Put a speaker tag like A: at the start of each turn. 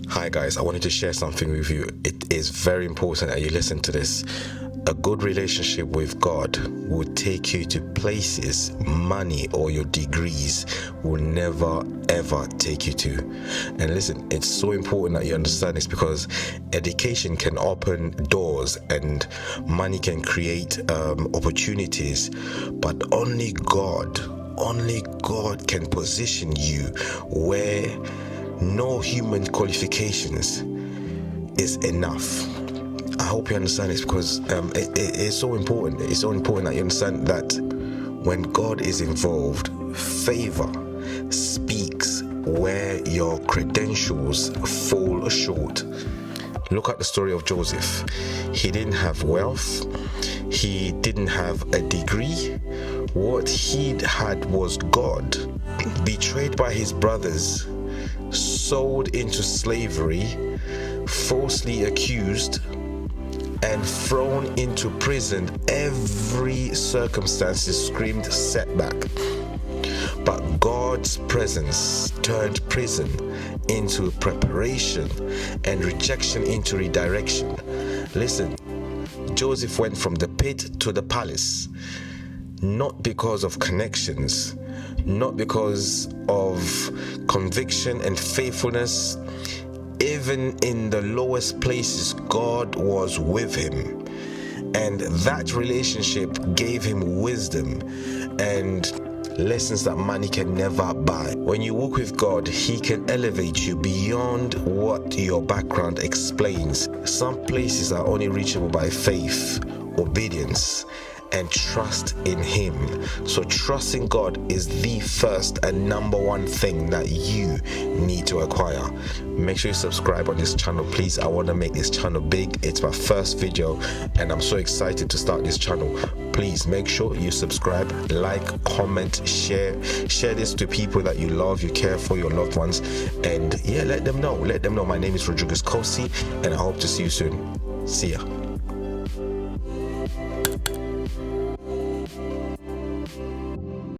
A: Hi guys, I wanted to share something with you. It is very important that you listen to this. A good relationship with God will take you to places money or your degrees will never ever take you to. And listen, it's so important that you understand this, because education can open doors and money can create opportunities, but only God can position you where no human qualifications is enough. I hope you understand this, because it's so important. It's so important that you understand that when God is involved, favor speaks where your credentials fall short. Look at the story of Joseph. He didn't have wealth. He didn't have a degree. What he had was God. Betrayed by his brothers, sold into slavery, falsely accused, and thrown into prison. Every circumstance screamed setback. But God's presence turned prison into preparation and rejection into redirection. Listen, Joseph went from the pit to the palace, not because of connections, not because of conviction and faithfulness. Even in the lowest places, God was with him. And that relationship gave him wisdom and lessons that money can never buy. When you walk with God, He can elevate you beyond what your background explains. Some places are only reachable by faith, obedience, and trust in Him. So trusting God is the first and number one thing that you need to acquire. Make sure you subscribe on this channel, please. I want to make this channel big. It's my first video and I'm so excited to start this channel. Please make sure you subscribe, like, comment, share this to people that you love, you care for, your loved ones, and yeah, let them know. My name is Nkosi, and I hope to see you soon. See ya.